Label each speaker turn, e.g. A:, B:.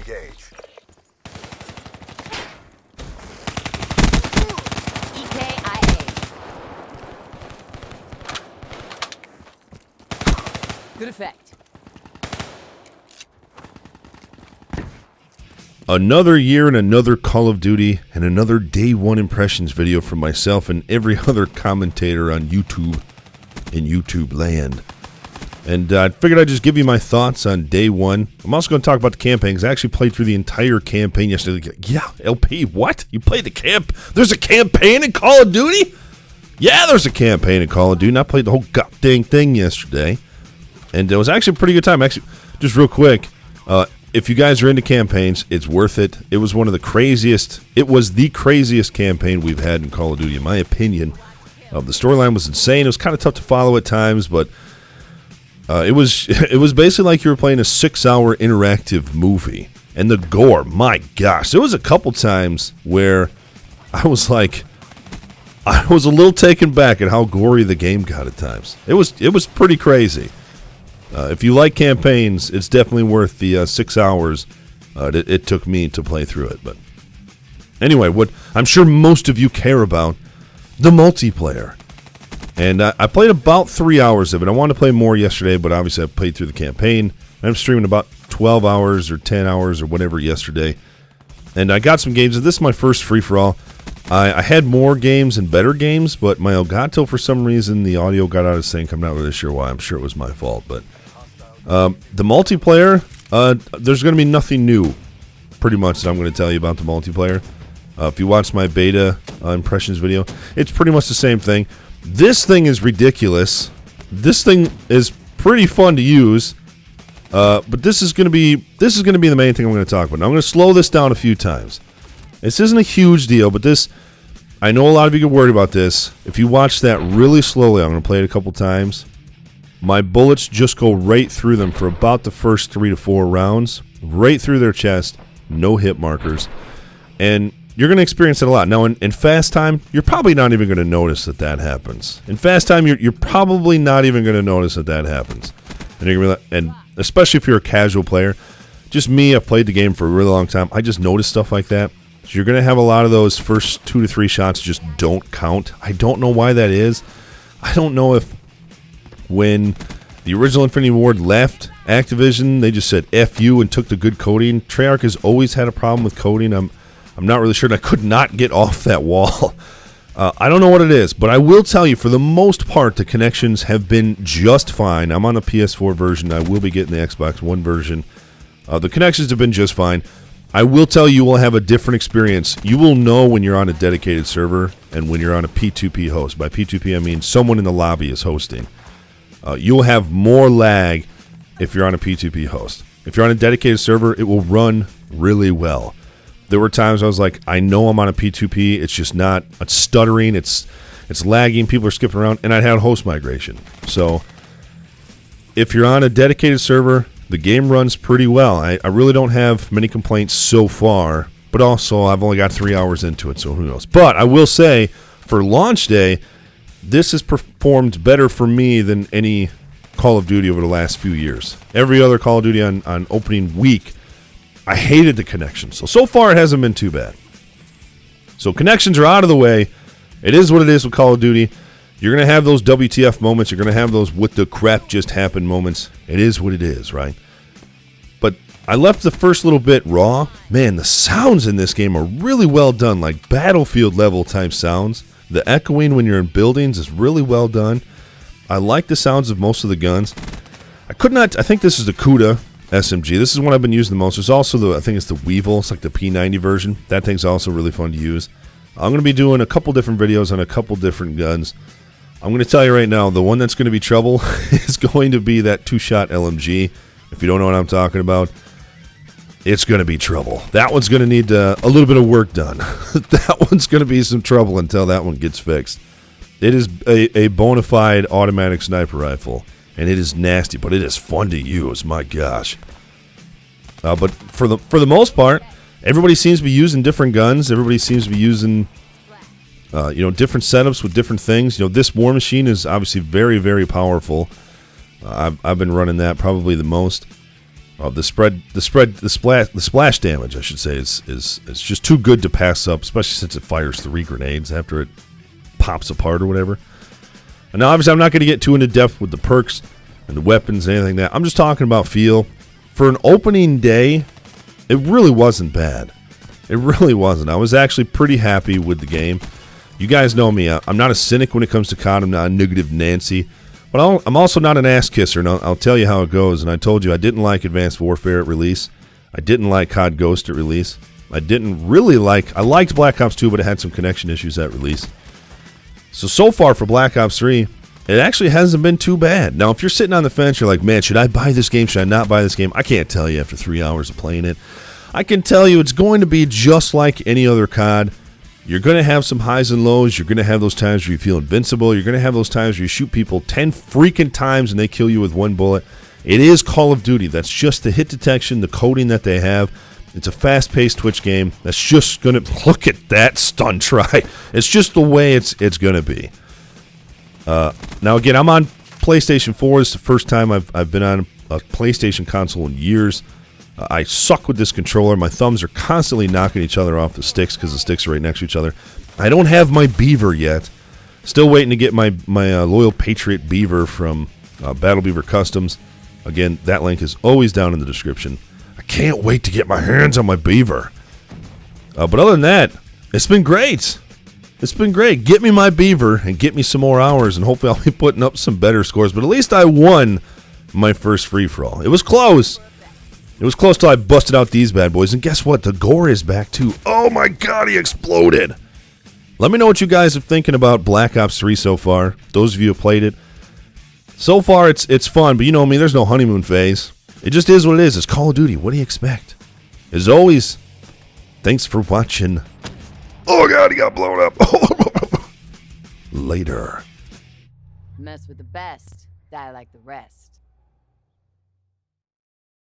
A: engage.
B: EKIA. Good effect.
C: Another year and another Call of Duty and another Day 1 impressions video from myself and every other commentator on YouTube in YouTube land. And I figured I'd just give you my thoughts on Day 1. I'm also going to talk about the campaign because I actually played through the entire campaign yesterday. Yeah, LP, what? You played the camp? There's a campaign in Call of Duty? Yeah, there's a campaign in Call of Duty. And I played the whole goddamn thing yesterday. And it was actually a pretty good time. Actually, just real quick, if you guys are into campaigns, it's worth it. It was one of the craziest. It was the craziest campaign we've had in Call of Duty, in my opinion. The storyline was insane. It was kind of tough to follow at times, but it was basically like you were playing a 6-hour interactive movie. And the gore, my gosh, there was a couple times where I was a little taken back at how gory the game got at times. It was pretty crazy. If you like campaigns, it's definitely worth the 6 hours it took me to play through it. But anyway, what I'm sure most of you care about, the multiplayer. And I played about 3 hours of it. I wanted to play more yesterday, but obviously I played through the campaign. I'm streaming about 12 hours or 10 hours or whatever yesterday. And I got some games. This is my first free-for-all. I had more games and better games, but my Elgato, for some reason, the audio got out of sync. I'm not really sure why. I'm sure it was my fault. But the multiplayer, there's going to be nothing new, pretty much, that I'm going to tell you about the multiplayer. If you watch my beta impressions video, it's pretty much the same thing. This thing is ridiculous. This thing is pretty fun to use. But this is going to be the main thing I'm going to talk about. Now, I'm going to slow this down a few times. This isn't a huge deal, but this, I know a lot of you get worried about this. If you watch that really slowly, I'm going to play it a couple times. My bullets just go right through them for about the first 3 to 4 rounds, right through their chest, no hit markers. And you're going to experience it a lot. Now, in fast time, you're probably not even going to notice that happens. In fast time, you're probably not even going to notice that happens. And you're going to be and especially if you're a casual player, just me, I've played the game for a really long time. I just notice stuff like that. So you're going to have a lot of those first 2 to 3 shots just don't count. I don't know why that is. I don't know if when the original Infinity Ward left Activision, they just said F you and took the good coding. Treyarch has always had a problem with coding. I'm not really sure, and I could not get off that wall. I don't know what it is, but I will tell you, for the most part, the connections have been just fine. I'm on the PS4 version. I will be getting the Xbox One version. The connections have been just fine. I will tell you will have a different experience. You will know when you're on a dedicated server and when you're on a P2P host. By P2P, I mean someone in the lobby is hosting. You'll have more lag if you're on a P2P host. If you're on a dedicated server, it will run really well. There were times I was like, I know I'm on a P2P. It's just not, it's stuttering, it's lagging, people are skipping around, and I had host migration. So if you're on a dedicated server, the game runs pretty well. I really don't have many complaints so far, but also I've only got 3 hours into it, so who knows. But I will say, for launch day, this has performed better for me than any Call of Duty over the last few years. Every other Call of Duty on opening week, I hated the connections. So far it hasn't been too bad. So connections are out of the way. It is what it is with Call of Duty. You're going to have those WTF moments. You're going to have those what the crap just happened moments. It is what it is, right? But I left the first little bit raw. Man, the sounds in this game are really well done, like Battlefield level type sounds. The echoing when you're in buildings is really well done. I like the sounds of most of the guns. I think this is the Kuda SMG. This is one I've been using the most. There's also I think it's the Weevil. It's like the P90 version. That thing's also really fun to use. I'm going to be doing a couple different videos on a couple different guns. I'm going to tell you right now, the one that's going to be trouble is going to be that 2-shot LMG. If you don't know what I'm talking about, it's going to be trouble. That one's going to need a little bit of work done. That one's going to be some trouble until that one gets fixed. It is a bona fide automatic sniper rifle, and it is nasty, but it is fun to use. My gosh. But for the most part, everybody seems to be using different guns. Everybody seems to be using different setups with different things. This War Machine is obviously very, very powerful. I've been running that probably the most. The splash damage, I should say, is just too good to pass up, especially since it fires 3 grenades after it pops apart or whatever. And now, obviously, I'm not going to get too into depth with the perks and the weapons and anything like that. I'm just talking about feel. For an opening day, it really wasn't bad. It really wasn't. I was actually pretty happy with the game. You guys know me. I'm not a cynic when it comes to COD. I'm not a negative Nancy. But I'm also not an ass kisser, and I'll tell you how it goes. And I told you I didn't like Advanced Warfare at release. I didn't like COD Ghost at release. I liked Black Ops 2, but it had some connection issues at release. So far for Black Ops 3, it actually hasn't been too bad. Now, if you're sitting on the fence, you're like, man, should I buy this game? Should I not buy this game? I can't tell you after 3 hours of playing it. I can tell you it's going to be just like any other COD. You're going to have some highs and lows. You're going to have those times where you feel invincible. You're going to have those times where you shoot people 10 freaking times and they kill you with 1 bullet. It is Call of Duty. That's just the hit detection, the coding that they have. It's a fast-paced Twitch game. That's just going to... Look at that stun try. It's just the way it's going to be. Now, again, I'm on PlayStation 4. It's the first time I've been on a PlayStation console in years. I suck with this controller. My thumbs are constantly knocking each other off the sticks because the sticks are right next to each other. I don't have my beaver yet. Still waiting to get my Loyal Patriot beaver from Battle Beaver Customs. Again, that link is always down in the description. I can't wait to get my hands on my beaver. But other than that, it's been great. It's been great. Get me my beaver and get me some more hours, and hopefully I'll be putting up some better scores. But at least I won my first free-for-all. It was close. It was close till I busted out these bad boys. And guess what? The gore is back, too. Oh, my God, he exploded. Let me know what you guys are thinking about Black Ops 3 so far. Those of you who have played it. So far, it's fun. But you know me, there's no honeymoon phase. It just is what it is. It's Call of Duty. What do you expect? As always, thanks for watching. Oh, God, he got blown up. Later.
B: Mess with the best, die like the rest.